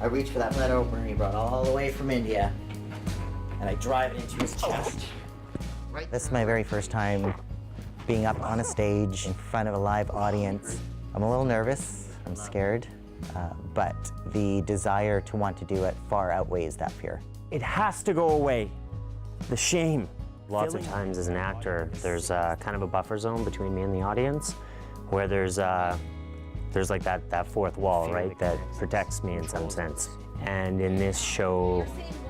I reach for that letter opener he brought all the way from India, and I drive it into his chest. This is my very first time being up on a stage in front of a live audience. I'm a little nervous, I'm scared, but the desire to want to do it far outweighs that fear. It has to go away. The shame. Lots of times as an actor, there's kind of a buffer zone between me and the audience, where there's like that fourth wall, right, that protects me in some sense. And in this show,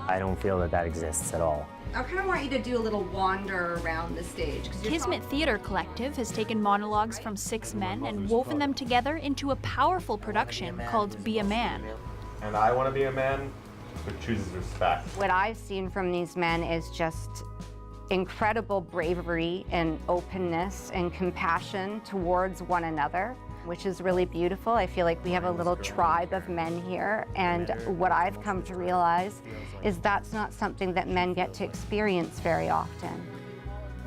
I don't feel that exists at all. I kind of want you to do a little wander around the stage. Kismet Theatre Collective has taken monologues from 6 men and woven them together into a powerful production called Be a Man. And I want to be a man who chooses respect. What I've seen from these men is just incredible bravery and openness and compassion towards one another, which is really beautiful. I feel like we have a little tribe of men here, and what I've come to realize is that's not something that men get to experience very often.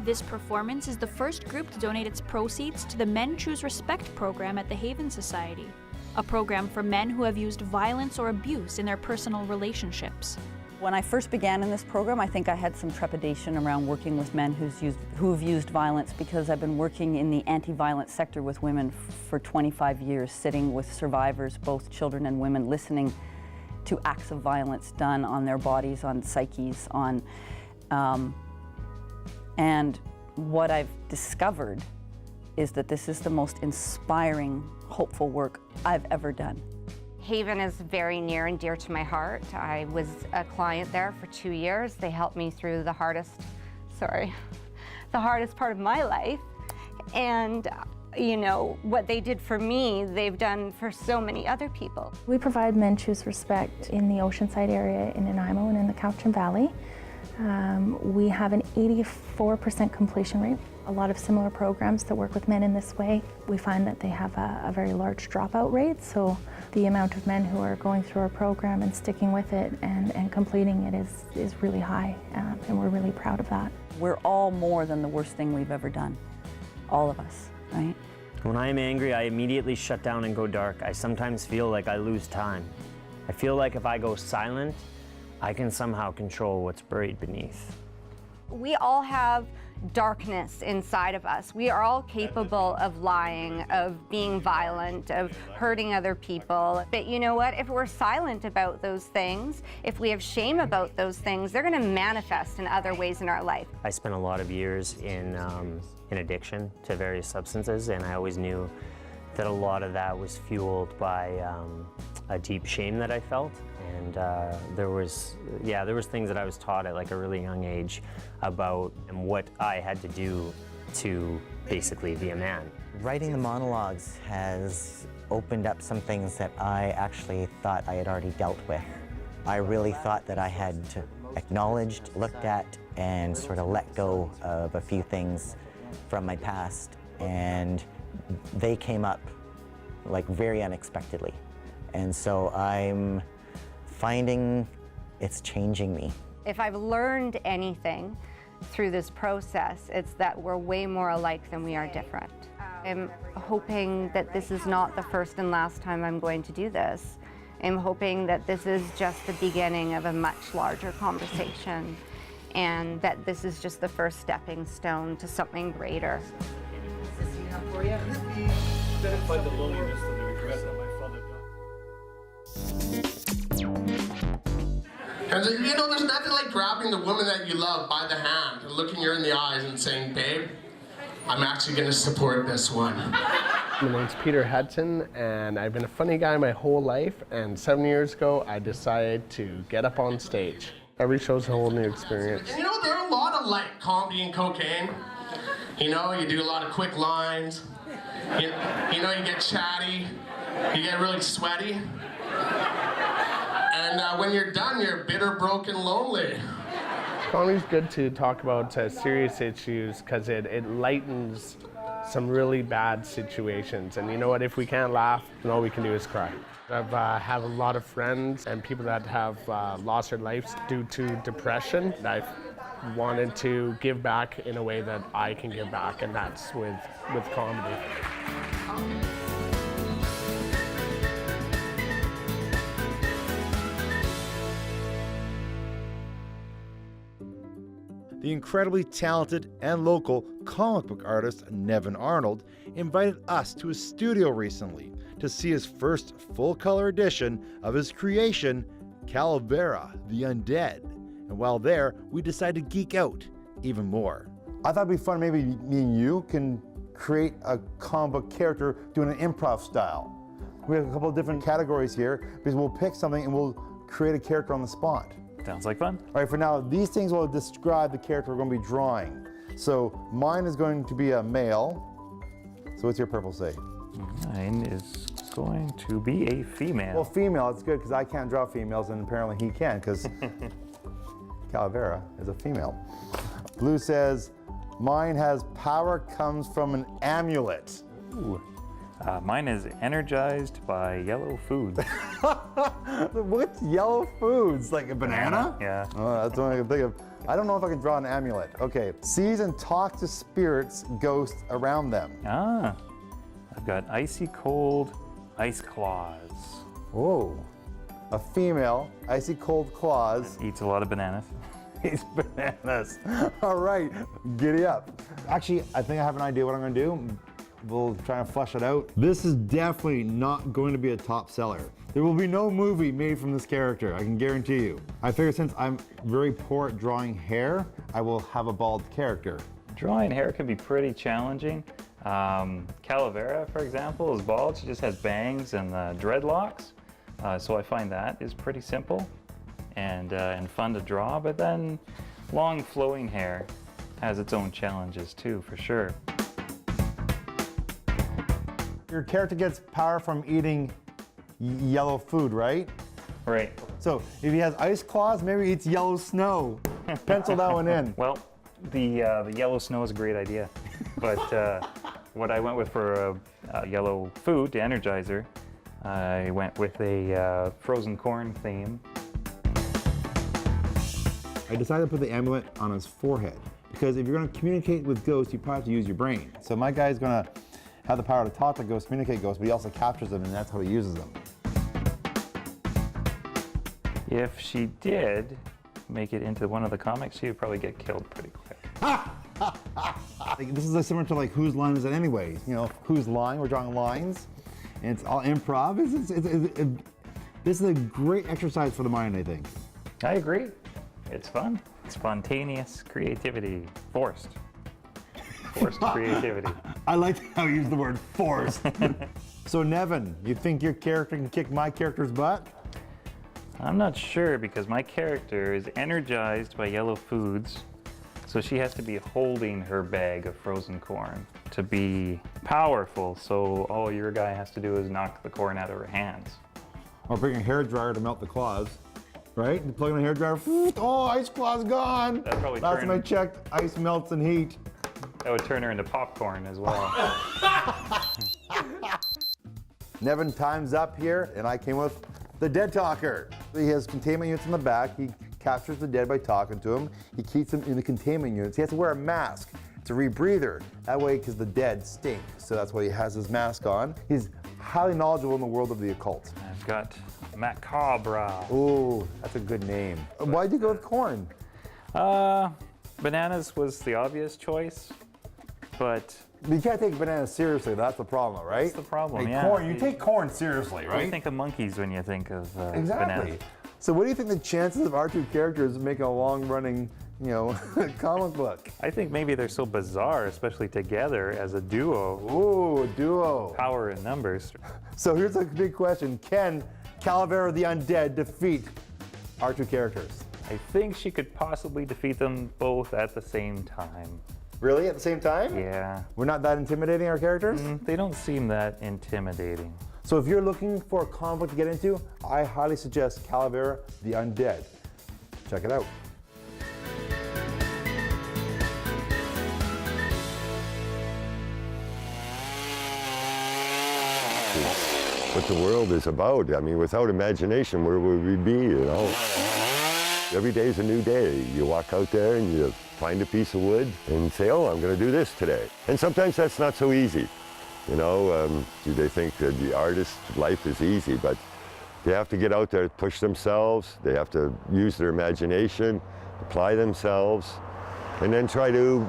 This performance is the first group to donate its proceeds to the Men Choose Respect program at the Haven Society, a program for men who have used violence or abuse in their personal relationships. When I first began in this program, I think I had some trepidation around working with men who've used violence, because I've been working in the anti-violence sector with women for 25 years, sitting with survivors, both children and women, listening to acts of violence done on their bodies, on psyches, and what I've discovered is that this is the most inspiring, hopeful work I've ever done. Haven is very near and dear to my heart. I was a client there for 2 years. They helped me through the hardest part of my life. And you know, what they did for me, they've done for so many other people. We provide Men Choose Respect in the Oceanside area in Nanaimo and in the Cowichan Valley. We have an 84% completion rate. A lot of similar programs that work with men in this way. We find that they have a very large dropout rate, so the amount of men who are going through our program and sticking with it and completing it is really high, and we're really proud of that. We're all more than the worst thing we've ever done, all of us, right? When I am angry, I immediately shut down and go dark. I sometimes feel like I lose time. I feel like if I go silent, I can somehow control what's buried beneath. We all have darkness inside of us. We are all capable of lying, of being violent, of hurting other people. But you know what? If we're silent about those things, if we have shame about those things, they're going to manifest in other ways in our life. I spent a lot of years in addiction to various substances, and I always knew that a lot of that was fueled by a deep shame that I felt. And there was things that I was taught at like a really young age about what I had to do to basically be a man. Writing the monologues has opened up some things that I actually thought I had already dealt with. I really thought that I had acknowledged, looked at, and sort of let go of a few things from my past, and they came up like very unexpectedly. And so I'm finding it's changing me. If I've learned anything through this process, it's that we're way more alike than we are different. I'm hoping that this is not the first and last time I'm going to do this. I'm hoping that this is just the beginning of a much larger conversation, and that this is just the first stepping stone to something greater. Because you know, there's nothing like grabbing the woman that you love by the hand and looking her in the eyes and saying, babe, I'm actually going to support this one. My name's Peter Hudson, and I've been a funny guy my whole life, and 7 years ago I decided to get up on stage. Every show's a whole new experience. And you know, there are a lot of like comedy and cocaine. You know, you do a lot of quick lines. You know, you get chatty, you get really sweaty. And when you're done, you're bitter, broken, lonely. Comedy's good to talk about serious issues because it lightens some really bad situations. And you know what, if we can't laugh, then all we can do is cry. I've have a lot of friends and people that have lost their lives due to depression. I've wanted to give back in a way that I can give back, and that's with comedy. the incredibly talented and local comic book artist Nevin Arnold invited us to his studio recently to see his first full-color edition of his creation, Calavera the Undead. And while there, we decided to geek out even more. I thought it'd be fun, maybe me and you can create a comic book character doing an improv style. We have a couple of different categories here because we'll pick something and we'll create a character on the spot. Sounds like fun. All right, for now, these things will describe the character we're going to be drawing. So mine is going to be a male. So what's your purple say? Mine is going to be a female. Well, female, it's good because I can't draw females and apparently he can because Calavera is a female. Blue says, mine has power comes from an amulet. Ooh. Mine is energized by yellow foods. What's yellow foods? Like a banana? Yeah. Oh, that's what I can think of. I don't know if I can draw an amulet. Okay. Sees and talks to spirits, ghosts around them. Ah. I've got icy cold ice claws. Whoa. A female, icy cold claws. Eats a lot of bananas. Eats bananas. All right. Giddy up. Actually, I think I have an idea what I'm going to do. We'll try and flesh it out. This is definitely not going to be a top seller. There will be no movie made from this character, I can guarantee you. I figure since I'm very poor at drawing hair, I will have a bald character. Drawing hair can be pretty challenging. Calavera, for example, is bald. She just has bangs and dreadlocks. So I find that is pretty simple and fun to draw. But then long flowing hair has its own challenges too, for sure. Your character gets power from eating yellow food, right? Right. So if he has ice claws, maybe he eats yellow snow. Pencil that one in. Well, the yellow snow is a great idea, but what I went with for a yellow food to energize her, I went with a frozen corn theme. I decided to put the amulet on his forehead because if you're going to communicate with ghosts, you probably have to use your brain. So my guy's going to have the power to talk to ghosts, communicate ghosts, but he also captures them, and that's how he uses them. If she did make it into one of the comics, she would probably get killed pretty quick. This is similar to like whose line is it anyways? You know, whose line? We're drawing lines, and it's all improv. This is a great exercise for the mind, I think. I agree. It's fun. Spontaneous creativity, forced creativity. I like how you use the word forced. So Nevin, you think your character can kick my character's butt? I'm not sure because my character is energized by yellow foods, so she has to be holding her bag of frozen corn to be powerful, so all your guy has to do is knock the corn out of her hands. Or bring a hairdryer to melt the claws, right? You plug in a hairdryer, oh, ice claws gone. That'd probably Last time I checked, ice melts in heat. That would turn her into popcorn as well. Nevin, time's up here, and I came with the Dead Talker. He has containment units in the back. He captures the dead by talking to him. He keeps them in the containment units. He has to wear a mask. It's a rebreather. That way, because the dead stink. So that's why he has his mask on. He's highly knowledgeable in the world of the occult. I've got Macabre. Ooh, that's a good name. Why'd you go with corn? Bananas was the obvious choice, but you can't take bananas seriously. That's the problem, right? That's the problem, Hey, yeah. Corn, you take corn seriously, right? You think of monkeys when you think of Exactly. bananas. So what do you think the chances of our two characters making a long-running, comic book? I think maybe they're so bizarre, especially together as a duo. Ooh, a duo. Power in numbers. So here's a big question. Can Calavera the Undead defeat our two characters? I think she could possibly defeat them both at the same time. Really? At the same time? Yeah. We're not that intimidating, our characters? They don't seem that intimidating. So if you're looking for a comic book to get into, I highly suggest Calavera the Undead. Check it out. What the world is about. I mean, without imagination, where would we be, Every day's a new day. You walk out there and you find a piece of wood and say, oh, I'm going to do this today. And sometimes that's not so easy. They think that the artist's life is easy, but they have to get out there, push themselves. They have to use their imagination, apply themselves. and then try to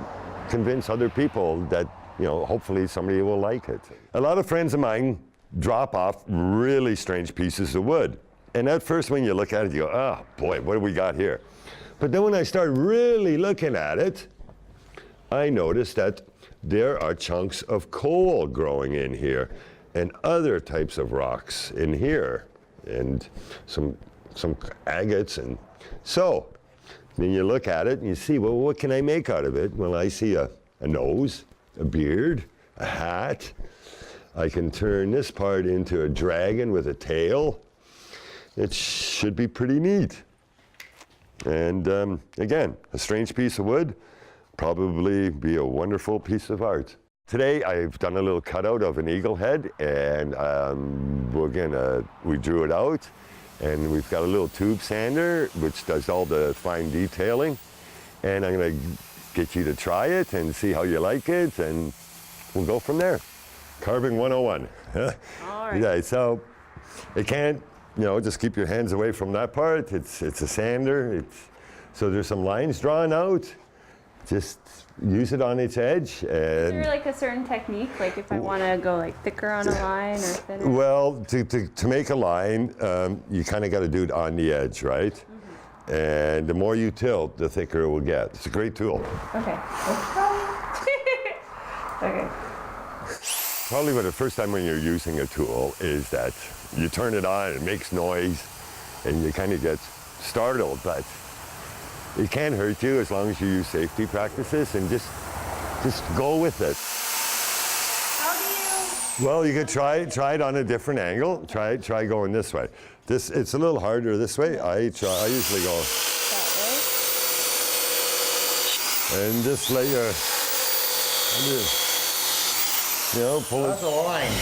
convince other people that, hopefully somebody will like it. A lot of friends of mine drop off really strange pieces of wood. And at first when you look at it, you go, oh boy, what do we got here? But then when I start really looking at it, I noticed that there are chunks of coal growing in here and other types of rocks in here and some agates. And so then you look at it and you see, well, what can I make out of it? Well, I see a nose, a beard, a hat. I can turn this part into a dragon with a tail. It should be pretty neat. And again, a strange piece of wood, probably be a wonderful piece of art. Today I've done a little cutout of an eagle head, and we drew it out, and we've got a little tube sander which does all the fine detailing, and I'm going to get you to try it and see how you like it, and we'll go from there. Carving 101. All right. Yeah, so it can't, just keep your hands away from that part. It's a sander. So there's some lines drawn out. Just use it on its edge. And Is there like a certain technique, like if I want to go like thicker on a line or thinner? well, to make a line, you kind of got to do it on the edge, right? Mm-hmm. And the more you tilt, the thicker it will get. It's a great tool. Okay. Okay. Probably the first time when you're using a tool is that you turn it on, it makes noise, and you kind of get startled, but it can't hurt you as long as you use safety practices and just go with it. How do you? Well, you could try it on a different angle. Try going this way. It's a little harder this way. I usually go that way. And just let pull it. That's a line.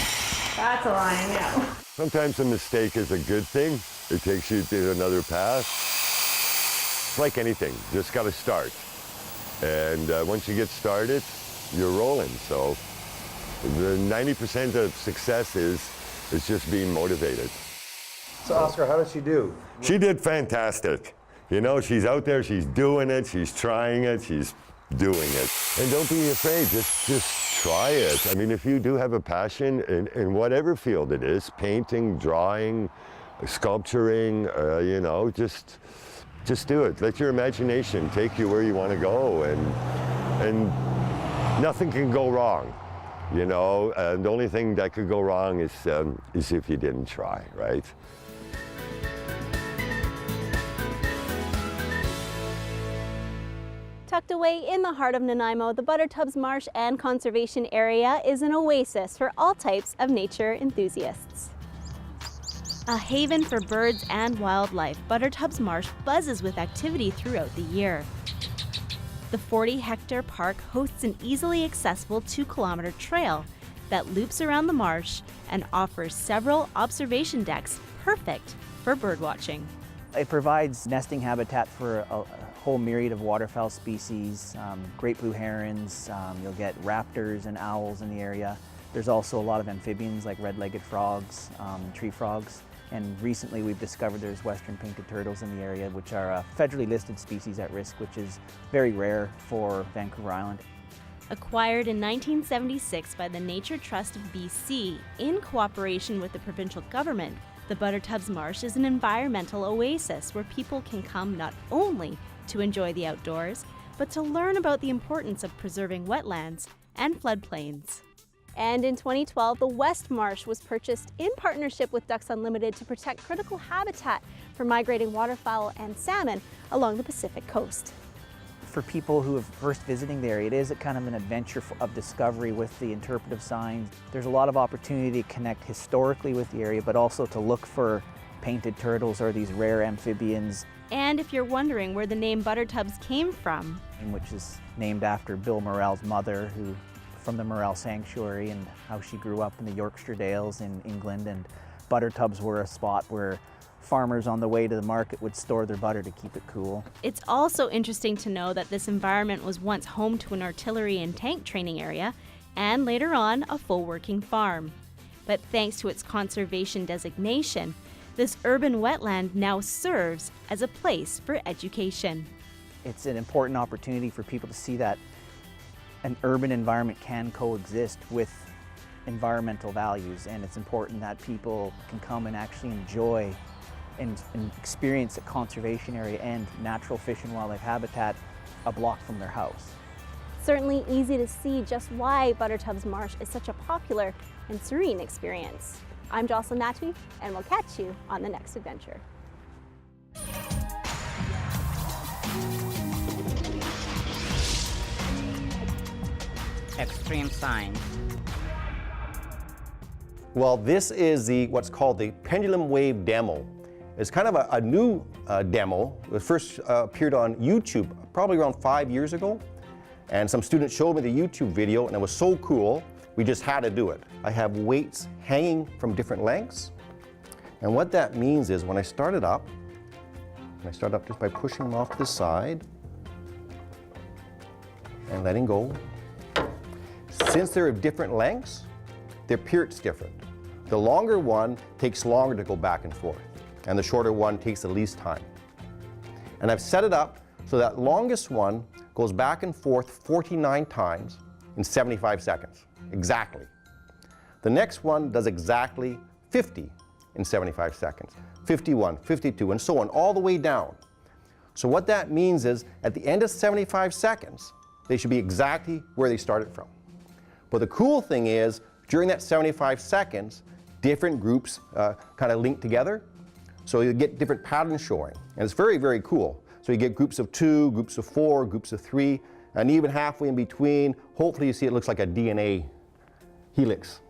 That's a line, yeah. Sometimes a mistake is a good thing. It takes you to another path. It's like anything, just got to start. And once you get started, you're rolling. So the 90% of success is just being motivated. So Oscar, how did she do? She did fantastic. She's out there, she's doing it, she's trying it, she's doing it. And don't be afraid, just try it. I mean, if you do have a passion in whatever field it is, painting, drawing, sculpturing, just do it. Let your imagination take you where you want to go, and nothing can go wrong, And the only thing that could go wrong is if you didn't try, right? Tucked away in the heart of Nanaimo, the Buttertubs Marsh and Conservation Area is an oasis for all types of nature enthusiasts. A haven for birds and wildlife, Buttertubs Marsh buzzes with activity throughout the year. The 40-hectare park hosts an easily accessible 2-kilometer trail that loops around the marsh and offers several observation decks perfect for birdwatching. It provides nesting habitat for a whole myriad of waterfowl species, great blue herons, you'll get raptors and owls in the area. There's also a lot of amphibians like red-legged frogs, tree frogs. And recently we've discovered there's western painted turtles in the area, which are a federally listed species at risk, which is very rare for Vancouver Island. Acquired in 1976 by the Nature Trust of BC in cooperation with the provincial government, the Buttertubs Marsh is an environmental oasis where people can come not only to enjoy the outdoors, but to learn about the importance of preserving wetlands and floodplains. And in 2012, the West Marsh was purchased in partnership with Ducks Unlimited to protect critical habitat for migrating waterfowl and salmon along the Pacific coast. For people who are first visiting the area, it is kind of an adventure of discovery with the interpretive signs. There's a lot of opportunity to connect historically with the area, but also to look for painted turtles or these rare amphibians. And if you're wondering where the name Buttertubs came from, which is named after Bill Morell's mother, from the Morell Sanctuary, and how she grew up in the Yorkshire Dales in England, and Buttertubs were a spot where farmers on the way to the market would store their butter to keep it cool. It's also interesting to know that this environment was once home to an artillery and tank training area, and later on a full working farm. But thanks to its conservation designation, this urban wetland now serves as a place for education. It's an important opportunity for people to see that an urban environment can coexist with environmental values, and it's important that people can come and actually enjoy and experience a conservation area and natural fish and wildlife habitat a block from their house. Certainly easy to see just why Buttertubs Marsh is such a popular and serene experience. I'm Jocelyn Natwi, and we'll catch you on the next adventure. Extreme Science. Well, this is what's called the pendulum wave demo. It's kind of a new demo. It first appeared on YouTube probably around 5 years ago. And some students showed me the YouTube video, and it was so cool, we just had to do it. I have weights hanging from different lengths. And what that means is when I start it up, just by pushing them off to the side and letting go. Since they're of different lengths, their period's different. The longer one takes longer to go back and forth, and the shorter one takes the least time. And I've set it up so that longest one goes back and forth 49 times in 75 seconds, exactly. The next one does exactly 50 in 75 seconds, 51, 52, and so on, all the way down. So what that means is, at the end of 75 seconds, they should be exactly where they started from. But the cool thing is, during that 75 seconds, different groups kind of link together. So you get different patterns showing. And it's very, very cool. So you get groups of 2, groups of 4, groups of 3, and even halfway in between, hopefully you see it looks like a DNA helix.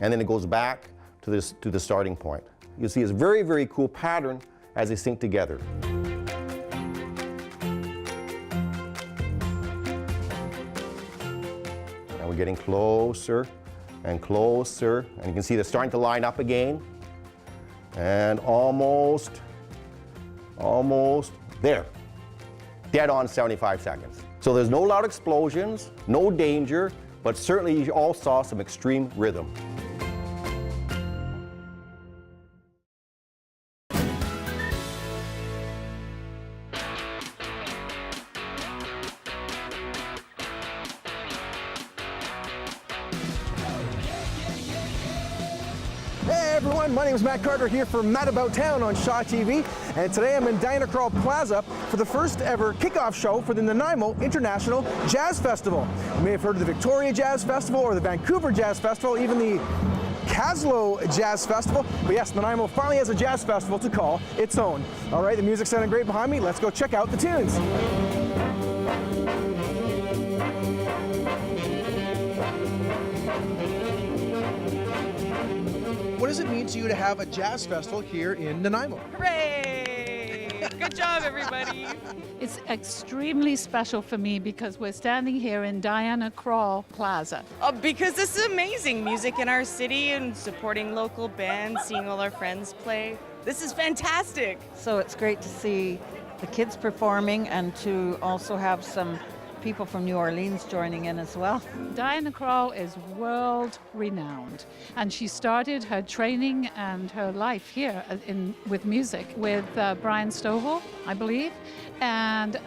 And then it goes back to the starting point. You see it's a very, very cool pattern as they sync together. Now we're getting closer and closer, and you can see they're starting to line up again. And almost there. Dead on 75 seconds. So there's no loud explosions, no danger, but certainly you all saw some extreme rhythm. Hey everyone, my name is Matt Carter here for Matt About Town on Shaw TV, and today I'm in Diana Krall Plaza for the first ever kickoff show for the Nanaimo International Jazz Festival. You may have heard of the Victoria Jazz Festival or the Vancouver Jazz Festival, even the Caslow Jazz Festival, but yes, Nanaimo finally has a jazz festival to call its own. All right, the music's sounding great behind me. Let's go check out the tunes. What does it mean to you to have a jazz festival here in Nanaimo? Hooray! Good job, everybody. It's extremely special for me because we're standing here in Diana Krall Plaza. Because this is amazing. Music in our city and supporting local bands, seeing all our friends play. This is fantastic. So it's great to see the kids performing and to also have some people from New Orleans joining in as well. Diana Krall is world renowned, and she started her training and her life here with music with Brian Stovall, I believe, and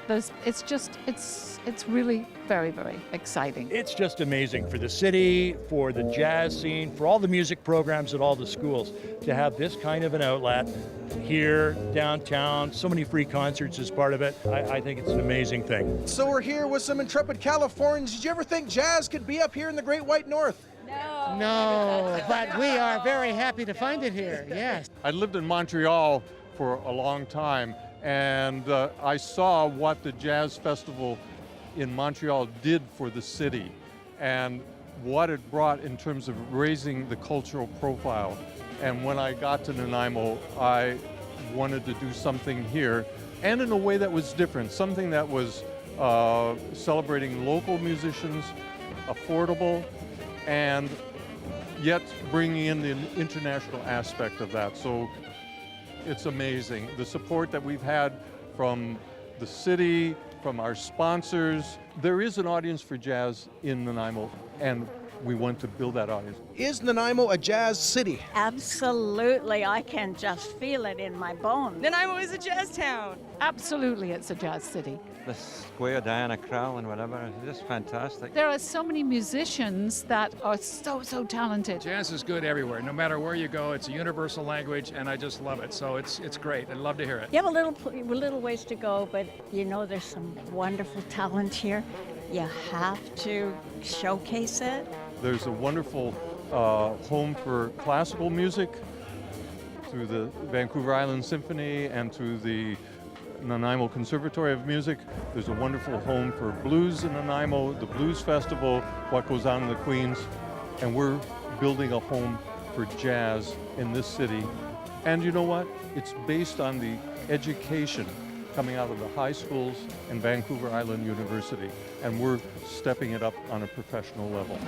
it's really very, very exciting. It's just amazing for the city, for the jazz scene, for all the music programs at all the schools to have this kind of an outlet here downtown. So many free concerts as part of it. I think it's an amazing thing. So we're here with some intrepid Californians. Did you ever think jazz could be up here in the Great White North? No, but we are very happy to find it here, yes. I lived in Montreal for a long time, and I saw what the Jazz Festival in Montreal did for the city and what it brought in terms of raising the cultural profile. And when I got to Nanaimo, I wanted to do something here, and in a way that was different, something that was celebrating local musicians, affordable, and yet bringing in the international aspect of that. So it's amazing. The support that we've had from the city, from our sponsors. There is an audience for jazz in Nanaimo, and we want to build that audience. Is Nanaimo a jazz city? Absolutely, I can just feel it in my bones. Nanaimo is a jazz town. Absolutely, it's a jazz city. The square, Diana Krall and whatever, it's just fantastic. There are so many musicians that are so talented. Jazz is good everywhere. No matter where you go, it's a universal language, and I just love it. So it's great. I'd love to hear it. You have a little ways to go, but you know there's some wonderful talent here. You have to showcase it. There's a wonderful home for classical music through the Vancouver Island Symphony and through the Nanaimo Conservatory of Music. There's a wonderful home for blues in Nanaimo, the Blues Festival, What Goes On in the Queens, and we're building a home for jazz in this city. And you know what? It's based on the education coming out of the high schools and Vancouver Island University, and we're stepping it up on a professional level.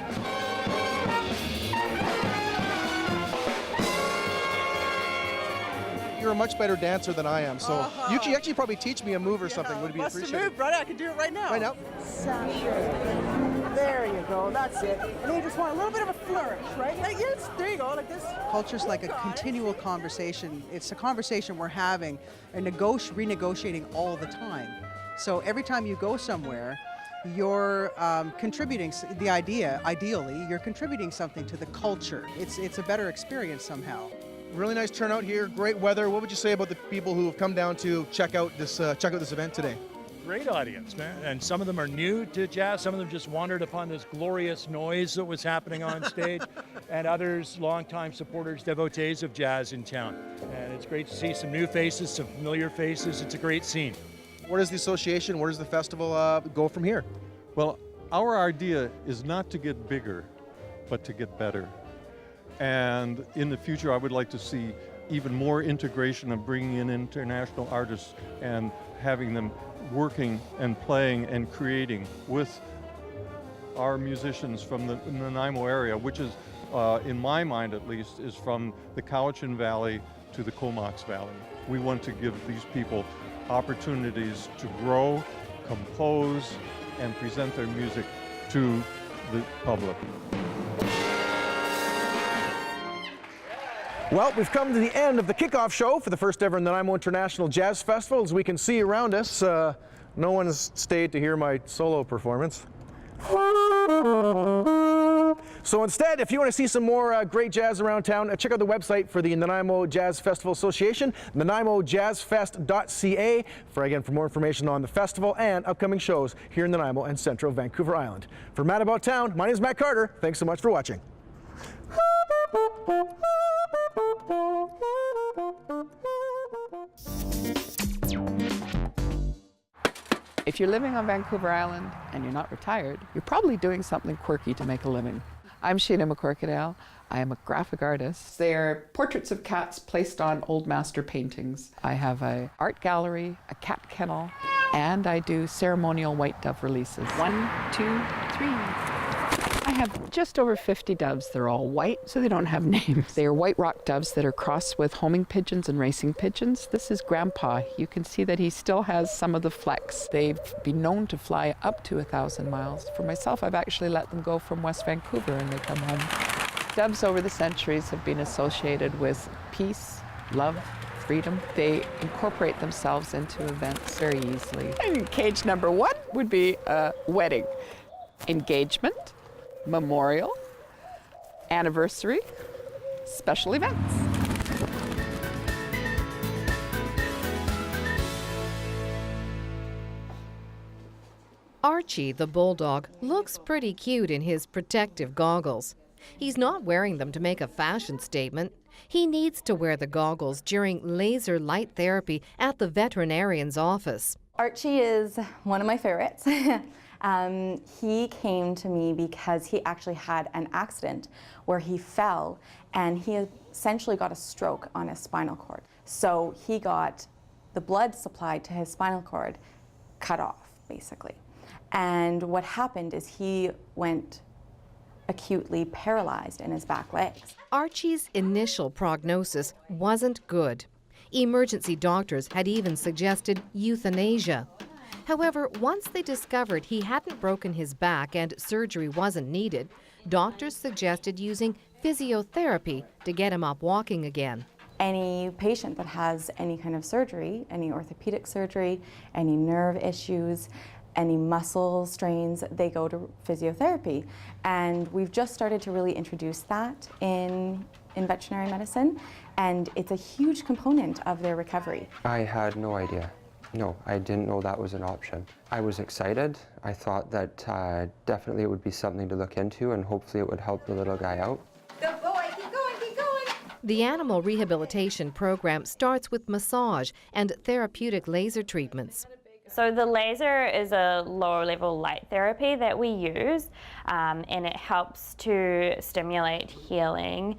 You're a much better dancer than I am, so you can actually probably teach me a move or something. Would be Bust a appreciated. move, brother. I can do it right now. Right now. Sasha. There you go. That's it. And then you just want a little bit of a flourish, right? Like, yes, there you go, like this. Culture's like a continual conversation. It's a conversation we're having and renegotiating all the time. So every time you go somewhere, you're contributing the idea. Ideally, you're contributing something to the culture. It's a better experience somehow. Really nice turnout here. Great weather. What would you say about the people who have come down to check out this event today? Great audience, man. And some of them are new to jazz. Some of them just wandered upon this glorious noise that was happening on stage. And others, longtime supporters, devotees of jazz in town. And it's great to see some new faces, some familiar faces. It's a great scene. Where does the association, where does the festival go from here? Well, our idea is not to get bigger, but to get better. And in the future, I would like to see even more integration of bringing in international artists and having them working and playing and creating with our musicians from the Nanaimo area, which is, in my mind at least, is from the Cowichan Valley to the Comox Valley. We want to give these people opportunities to grow, compose, and present their music to the public. Well, we've come to the end of the kickoff show for the first ever Nanaimo International Jazz Festival. As we can see around us, no one has stayed to hear my solo performance. So instead, if you want to see some more great jazz around town, check out the website for the Nanaimo Jazz Festival Association, nanaimojazzfest.ca, for more information on the festival and upcoming shows here in Nanaimo and Central Vancouver Island. For Mad About Town, my name is Matt Carter. Thanks so much for watching. If you're living on Vancouver Island and you're not retired, you're probably doing something quirky to make a living. I'm Sheena McCorkadale. I am a graphic artist. They're portraits of cats placed on old master paintings. I have an art gallery, a cat kennel, and I do ceremonial white dove releases. 1, 2, 3. I have just over 50 doves. They're all white, so they don't have names. They are white rock doves that are crossed with homing pigeons and racing pigeons. This is Grandpa. You can see that he still has some of the flecks. They've been known to fly up to 1,000 miles. For myself, I've actually let them go from West Vancouver and they come home. Doves over the centuries have been associated with peace, love, freedom. They incorporate themselves into events very easily. And cage number 1 would be a wedding, engagement, memorial, anniversary, special events. Archie, the bulldog, looks pretty cute in his protective goggles. He's not wearing them to make a fashion statement. He needs to wear the goggles during laser light therapy at the veterinarian's office. Archie is one of my favorites. He came to me because he actually had an accident where he fell and he essentially got a stroke on his spinal cord. So he got the blood supplied to his spinal cord cut off, basically. And what happened is he went acutely paralyzed in his back legs. Archie's initial prognosis wasn't good. Emergency doctors had even suggested euthanasia. However, once they discovered he hadn't broken his back and surgery wasn't needed, doctors suggested using physiotherapy to get him up walking again. Any patient that has any kind of surgery, any orthopedic surgery, any nerve issues, any muscle strains, they go to physiotherapy. And we've just started to really introduce that in veterinary medicine, and it's a huge component of their recovery. I had no idea. No, I didn't know that was an option. I was excited. I thought that definitely it would be something to look into, and hopefully it would help the little guy out. Good boy, keep going, keep going. The animal rehabilitation program starts with massage and therapeutic laser treatments. So the laser is a lower level light therapy that we use, and it helps to stimulate healing,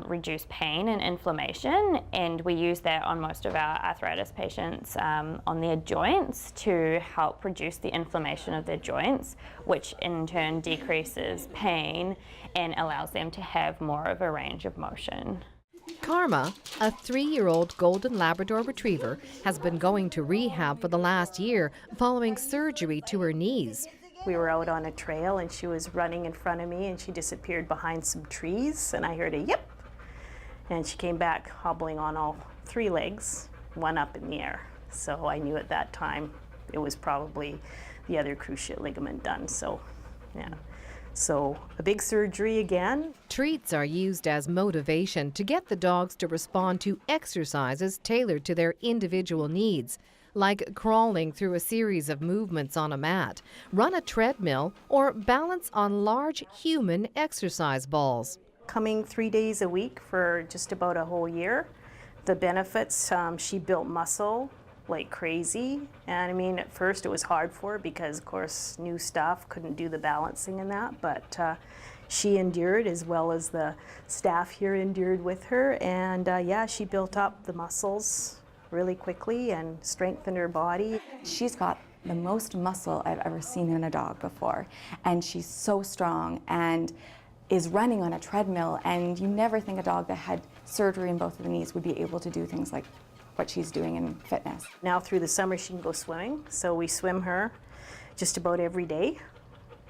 reduce pain and inflammation, and we use that on most of our arthritis patients on their joints to help reduce the inflammation of their joints, which in turn decreases pain and allows them to have more of a range of motion. Karma, a 3-year-old golden Labrador retriever, has been going to rehab for the last year following surgery to her knees. We were out on a trail and she was running in front of me and she disappeared behind some trees and I heard a yip. And she came back hobbling on all 3 legs, one up in the air. So I knew at that time it was probably the other cruciate ligament done. So, yeah. So a big surgery again. Treats are used as motivation to get the dogs to respond to exercises tailored to their individual needs, like crawling through a series of movements on a mat, run a treadmill, or balance on large human exercise balls. Coming 3 days a week for just about a whole year. The benefits, she built muscle like crazy, and I mean at first it was hard for her because of course new stuff, couldn't do the balancing and that, but she endured as well as the staff here endured with her, and yeah, she built up the muscles really quickly and strengthened her body. She's got the most muscle I've ever seen in a dog before, and she's so strong and is running on a treadmill, and you never think a dog that had surgery in both of the knees would be able to do things like what she's doing in fitness. Now through the summer she can go swimming, so we swim her just about every day,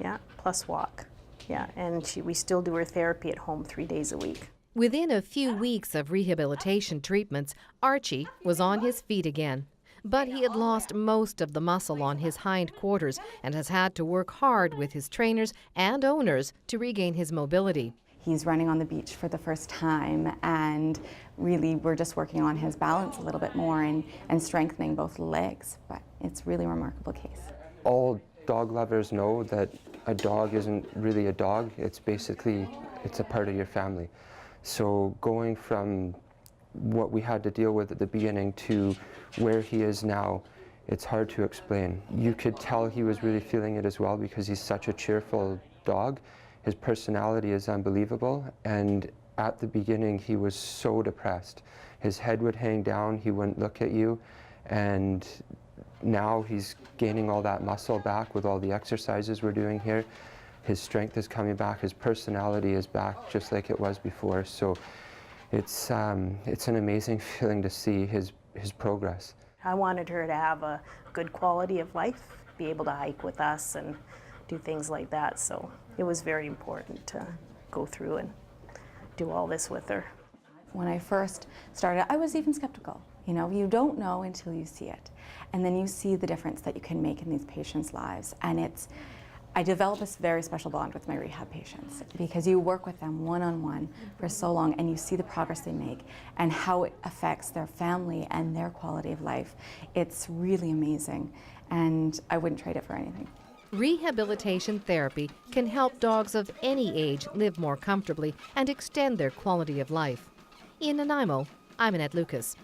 yeah, plus walk, yeah, and we still do her therapy at home 3 days a week. Within a few weeks of rehabilitation treatments, Archie was on his feet again. But he had lost most of the muscle on his hindquarters and has had to work hard with his trainers and owners to regain his mobility. He's running on the beach for the first time, and really we're just working on his balance a little bit more and strengthening both legs, but it's really a remarkable case. All dog lovers know that a dog isn't really a dog. It's basically, it's a part of your family. So going from what we had to deal with at the beginning to where he is now, it's hard to explain. You could tell he was really feeling it as well because he's such a cheerful dog. His personality is unbelievable, and at the beginning he was so depressed. His head would hang down, he wouldn't look at you, and now he's gaining all that muscle back with all the exercises we're doing here. His strength is coming back, his personality is back just like it was before, so it's an amazing feeling to see his progress. I wanted her to have a good quality of life, be able to hike with us and do things like that, so it was very important to go through and do all this with her. When I first started, I was even skeptical. You know, you don't know until you see it. And then you see the difference that you can make in these patients' lives. And I develop a very special bond with my rehab patients because you work with them one-on-one for so long and you see the progress they make and how it affects their family and their quality of life. It's really amazing, and I wouldn't trade it for anything. Rehabilitation therapy can help dogs of any age live more comfortably and extend their quality of life. In Nanaimo, I'm Annette Lucas.